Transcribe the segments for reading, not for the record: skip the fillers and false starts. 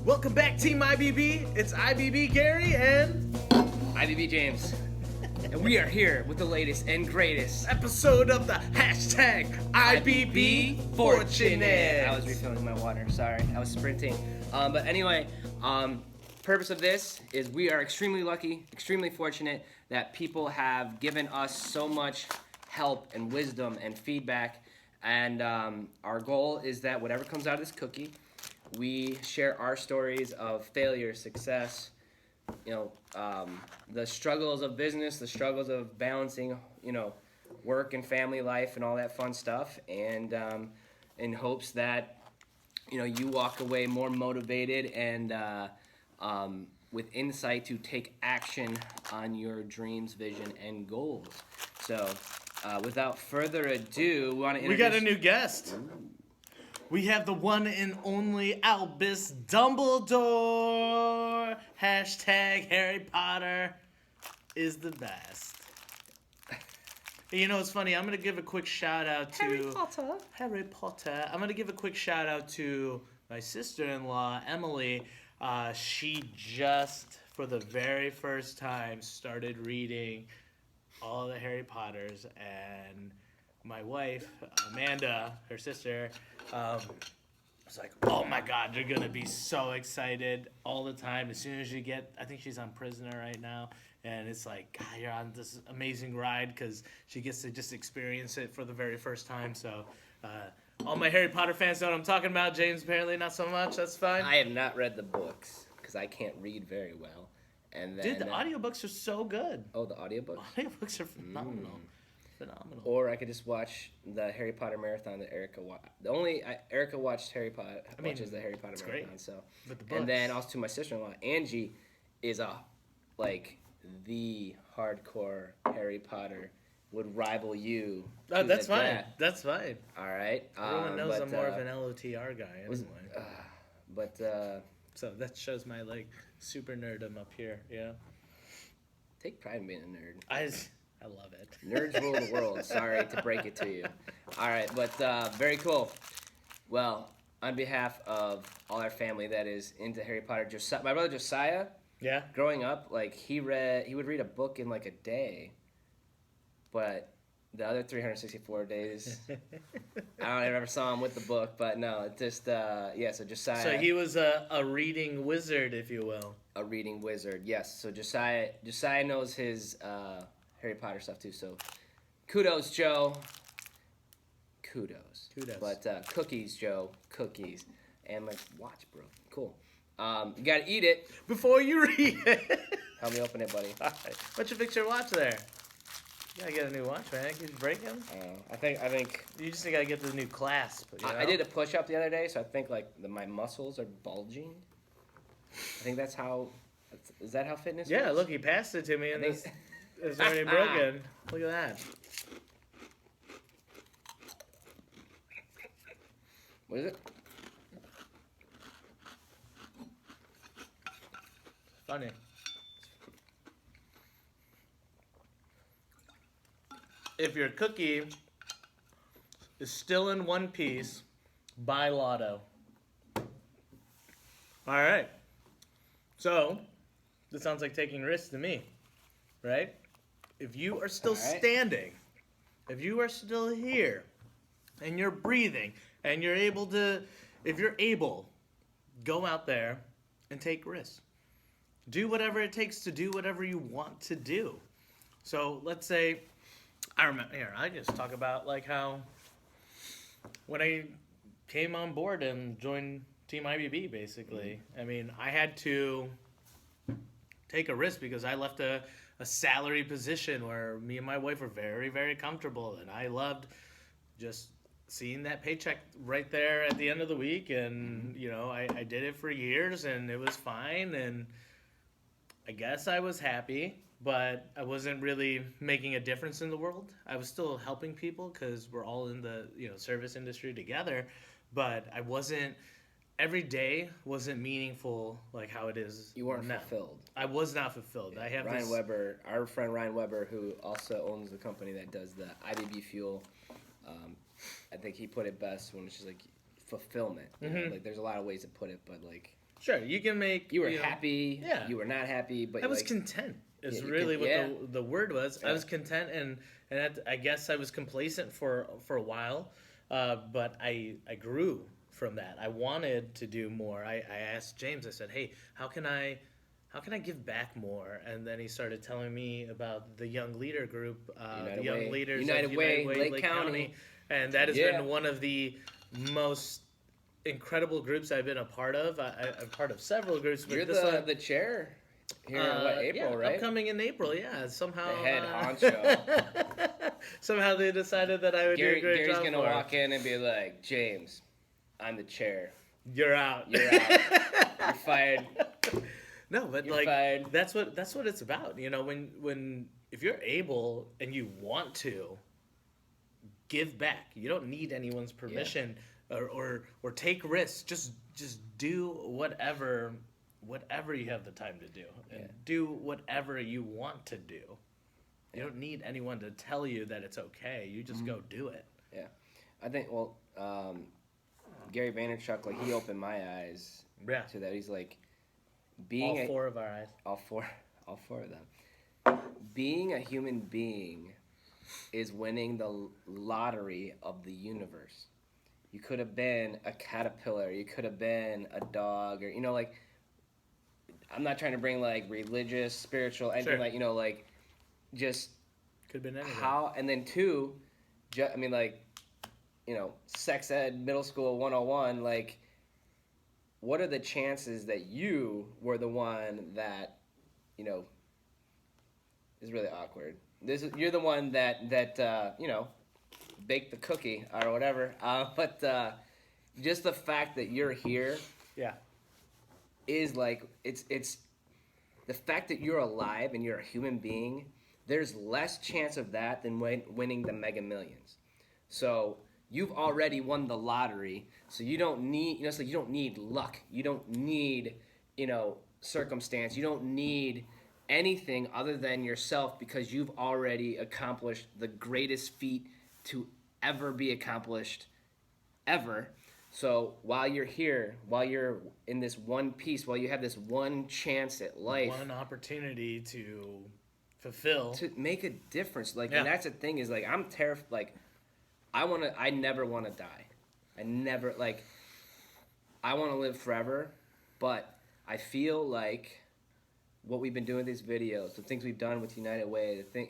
Welcome back, Team IBB. It's IBB Gary and IBB James. And we are here with the latest and greatest episode of the hashtag IBB Fortunate. I was refilling my water. Sorry, I was sprinting. But anyway, purpose of this is we are extremely lucky, extremely fortunate that people have given us so much help and wisdom and feedback. And our goal is that whatever comes out of this cookie, we share our stories of failure, success, the struggles of business, the struggles of balancing, work and family life and all that fun stuff. And in hopes that, you walk away more motivated and with insight to take action on your dreams, vision, and goals. So without further ado, we want to introduce... We got a new guest. We have the one and only Albus Dumbledore. Hashtag Harry Potter is the best. You know, it's funny. I'm going to give a quick shout out to... Harry Potter. I'm going to give a quick shout out to my sister-in-law, Emily. She just, for the very first time, started reading all the Harry Potters, and my wife, Amanda, her sister, was like, oh my God, you're going to be so excited all the time. As soon as you get, I think she's on Prisoner right now, and it's like, God, you're on this amazing ride because she gets to just experience it for the very first time. So all my Harry Potter fans know what I'm talking about. James, apparently not so much. That's fine. I have not read the books because I can't read very well. And then, dude, the audiobooks are so good. Oh, the audiobooks? Audiobooks are phenomenal. Phenomenal. Or I could just watch the Harry Potter marathon that Erica watched. Erica watches the Harry Potter marathon. Great. So, but the books. And then also to my sister-in-law, Angie, is the hardcore Harry Potter. Would rival you. Oh, that's fine. That's fine. All right. Everyone knows I'm more of an LOTR guy anyway. So that shows my super nerdum up here. Yeah. Take pride in being a nerd. I love it. Nerds rule the world. Sorry to break it to you. All right, but very cool. Well, on behalf of all our family that is into Harry Potter, my brother Josiah. Yeah. Growing up, he would read a book in a day, but the other 364 days, I never saw him with the book. But no, it just So Josiah. So he was a reading wizard, if you will. A reading wizard, yes. So Josiah knows his Harry Potter stuff too. So kudos, Joe. Kudos. But cookies, Joe. Cookies. And my watch, bro. Cool. You gotta eat it before you read it. Help me open it, buddy. All right. Why don't you fix your watch there? You gotta get a new watch, man. Can you break him? I think you just gotta get the new clasp. I did a push-up the other day, so I think my muscles are bulging. I think that's how. Is that how fitness? Yeah, works? Look, he passed it to me, and it's already broken. Look at that. What is it? Funny. If your cookie is still in one piece, buy Lotto. All right. So, this sounds like taking risks to me, right? If you are still standing, if you are still here, and you're breathing, and you're able to, go out there and take risks. Do whatever it takes to do whatever you want to do. So, let's say, I just talk about how when I came on board and joined Team IBB, basically. I mean, I had to take a risk because I left a salary position where me and my wife were very, very comfortable, and I loved just seeing that paycheck right there at the end of the week, and I did it for years, and it was fine, and I guess I was happy. But I wasn't really making a difference in the world. I was still helping people because we're all in the service industry together. But I wasn't. Every day wasn't meaningful like how it is. You weren't now. Fulfilled. I was not fulfilled. Yeah. I have Ryan Weber, our friend Ryan Weber, who also owns the company that does the IBB Fuel. I think he put it best when it's just fulfillment. Mm-hmm. There's a lot of ways to put it, but Sure, you can make. You were know, happy. Yeah. You were not happy, but I was like, content. Is Yeah, you really can- what the word was. I Yeah. was content, and I guess I was complacent for a while, but I grew from that. I wanted to do more. I asked James. I said, "Hey, how can I give back more?" And then he started telling me about the Young Leader Group, United the Young Way. Leaders United of Way, United Way, Lake County. and that has Yeah. been one of the most incredible groups I've been a part of. I'm part of several groups, but you're this one, the chair here in April, yeah, right? upcoming in April, yeah. Somehow The head honcho. somehow they decided that I would do a great Gary's job. gonna for it. walk in and be like, James, I'm the chair. You're out. You're out. You're fired. No, but You're like fired. that's what it's about. You know, when if you're able and you want to give back, you don't need anyone's permission or take risks. Just do whatever you have the time to do, and Yeah. do whatever you want to do. You don't need anyone to tell you that it's okay. You just go do it. I think, Gary Vaynerchuk, like, he opened my eyes Yeah. to that. He's like, All four of our eyes. all four of them. Being a human being is winning the lottery of the universe. You could have been a caterpillar. You could have been a dog, or like. I'm not trying to bring like religious, spiritual, anything Sure. like like just Could have been anything. how. And then two, I mean like sex ed, middle school 101. Like, what are the chances that you were the one that is really awkward? You're the one that baked the cookie or whatever. But just the fact that you're here Yeah. is like it's the fact that you're alive and you're a human being. There's less chance of that than winning the Mega Millions. So you've already won the lottery. So you don't need so you don't need luck. You don't need circumstance. You don't need anything other than yourself, because you've already accomplished the greatest feat to ever be accomplished ever. So while you're here, while you're in this one piece, while you have this one chance at life, One opportunity to fulfill. to make a difference, like, Yeah. and that's the thing is like I'm terrified. Like, I never want to die. I never I want to live forever, but I feel like what we've been doing with these videos, the things we've done with United Way, the thing,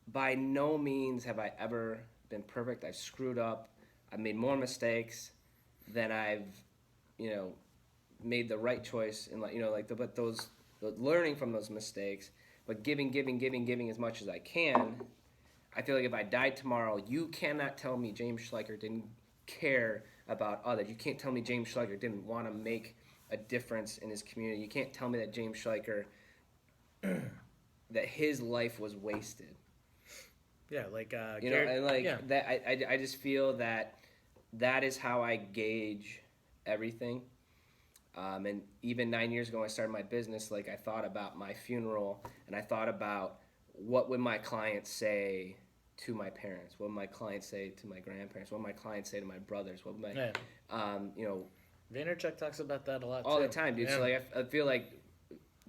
by no means have I ever been perfect. I've screwed up. I've made more mistakes than I've, made the right choice. And but those learning from those mistakes, but giving as much as I can. I feel like if I died tomorrow, you cannot tell me James Schleicher didn't care about others. You can't tell me James Schleicher didn't want to make a difference in his community. You can't tell me that James Schleicher that his life was wasted. Yeah, like And like yeah. that, I just feel that is how I gauge everything. And even 9 years ago, when I started my business, like, I thought about my funeral, and I thought about what would my clients say to my parents, what would my clients say to my grandparents, what would my clients say to my brothers, what would my, Vaynerchuk talks about that a lot all too. the time, dude. Yeah. So like, I feel like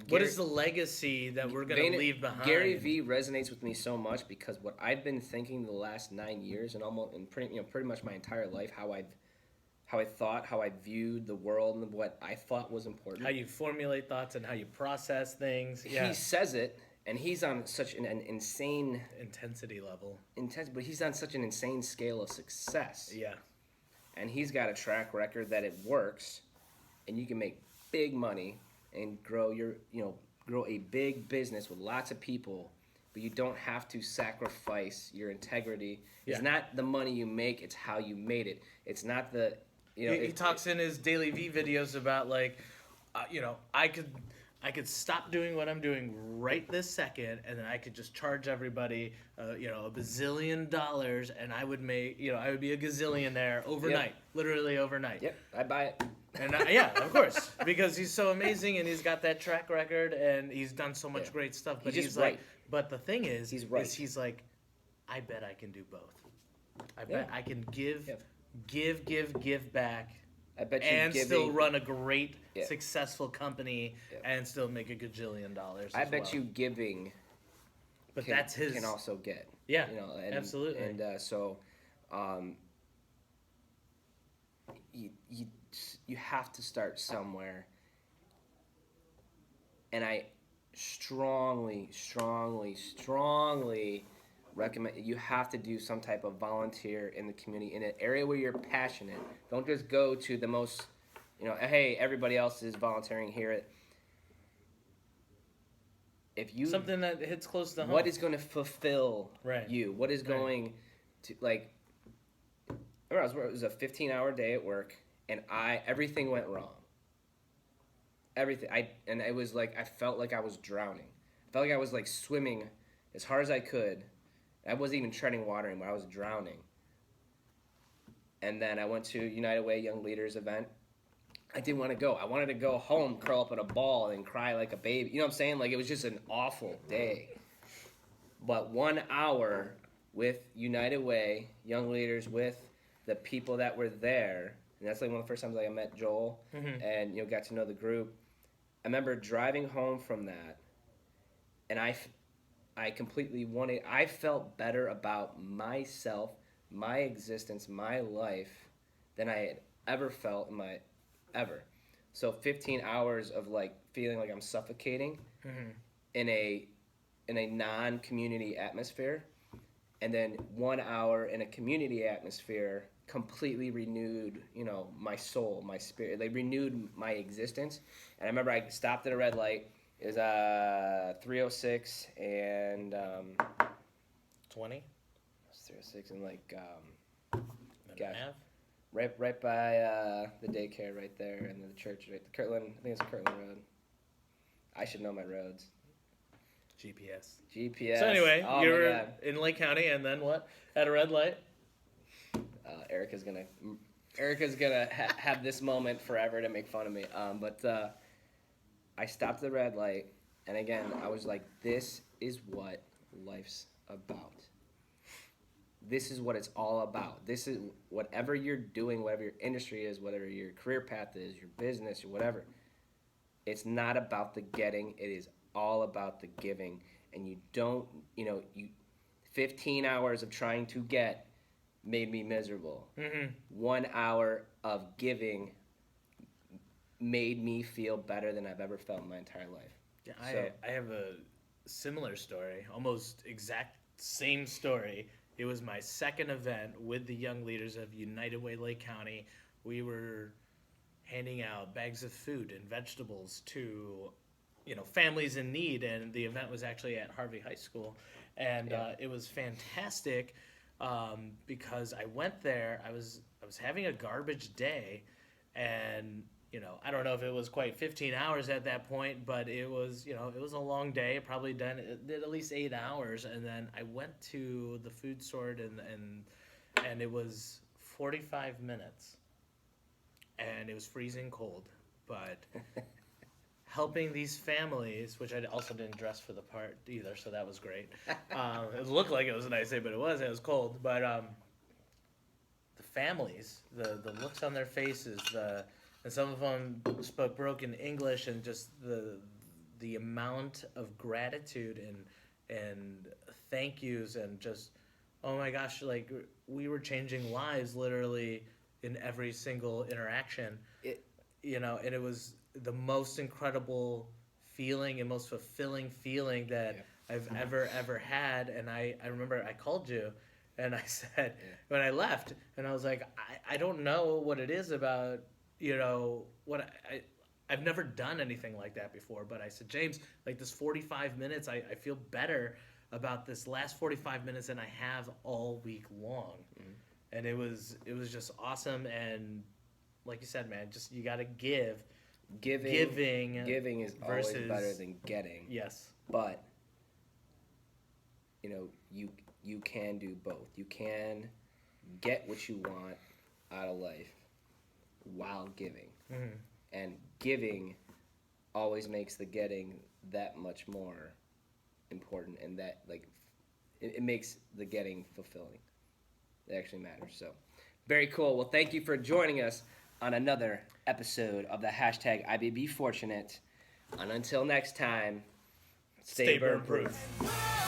What is the legacy that we're going to leave behind? Gary V resonates with me so much because what I've been thinking the last 9 years and pretty much my entire life, how I thought, how I viewed the world, and what I thought was important. How you formulate thoughts and how you process things. Yeah. He says it, and he's on such an insane Intensity level. but he's on such an insane scale of success. Yeah. And he's got a track record that it works, and you can make big money and grow a big business with lots of people, but you don't have to sacrifice your integrity. It's Yeah. not the money you make, it's how you made it. It's not the He talks in his Daily V videos about like, I could stop doing what I'm doing right this second, and then I could just charge everybody, a bazillion dollars, and I would make, I would be a gazillionaire overnight, literally overnight. Yep, I buy it. And yeah, of course, because he's so amazing and he's got that track record and he's done so much great stuff. But He's he's just like, right. but the thing is, He's right. he's like, I bet I can do both. I bet I can give give back, I bet you and giving, still run a great, Yeah. successful company, Yeah. and still make a gajillion dollars. I as bet well. you giving But can, that's his. can also get. Yeah, You know, and, absolutely. And so, you, you you have to start somewhere. And I strongly, strongly, strongly recommend you have to do some type of volunteer in the community in an area where you're passionate. Don't just go to the most, hey, everybody else is volunteering here. If you Something that hits close to home. what is going to fulfill Right. you? What is Right. going to like? I remember it was a 15-hour day at work, and everything went wrong. Everything and it was like I felt like I was drowning. I felt like I was like swimming as hard as I could. I wasn't even treading water anymore. I was drowning. And then I went to United Way Young Leaders event. I didn't want to go. I wanted to go home, curl up in a ball, and cry like a baby. You know what I'm saying? Like it was just an awful day. But 1 hour with United Way Young Leaders, with the people that were there, and that's like one of the first times I met Joel, and got to know the group. I remember driving home from that, and I completely wanted. I felt better about myself, my existence, my life, than I had ever felt in my ever. So 15 hours of like feeling like I'm suffocating in a non-community atmosphere, and then 1 hour in a community atmosphere completely renewed, my soul, my spirit. They renewed my existence. And I remember I stopped at a red light. It was 306 and 20. it's 306 and like Gosh. right by the daycare right there, and the church right, the Kirtland. I think it's Kirtland Road. I should know my roads. GPS. So anyway, oh you my were God. in Lake County, and then what? At a red light. Erica's gonna have this moment forever to make fun of me. But I stopped at the red light, and again, I was like, "This is what life's about. This is what it's all about. This is whatever you're doing, whatever your industry is, whatever your career path is, your business, or whatever. It's not about the getting. It is all about the giving. And you don't, 15 hours of trying to get made me miserable. 1 hour of giving made me feel better than I've ever felt in my entire life. Yeah, So- I have a similar story, almost exact same story. It was my second event with the young leaders of United Way Lake County. We were handing out bags of food and vegetables to, families in need, and the event was actually at Harvey High School, and it was fantastic because I went there. I was having a garbage day, and I don't know if it was quite 15 hours at that point, but it was it was a long day. Probably did at least 8 hours, and then I went to the food store and it was 45 minutes, and it was freezing cold, but helping these families, which I also didn't dress for the part either, so that was great. It looked like it was a nice day, but it was cold. But the families, the looks on their faces, and some of them spoke broken English, and just the amount of gratitude and thank yous, and just, oh my gosh, like we were changing lives literally in every single interaction. And it was the most incredible feeling and most fulfilling feeling that I've ever had. And I remember I called you and I said, when I left, and I was like, I don't know what it is about, what I've never done anything like that before, but I said, James, like this 45 minutes, I feel better about this last 45 minutes than I have all week long. And it was just awesome. And like you said, man, just you got to give. Giving is always versus- better than getting. Yes. But you can do both. You can get what you want out of life while giving. And giving always makes the getting that much more important, and that like it makes the getting fulfilling. It actually matters. So Very cool. Well, thank you for joining us on another episode of the hashtag IBB Fortunate. And until next time, stay burn proof.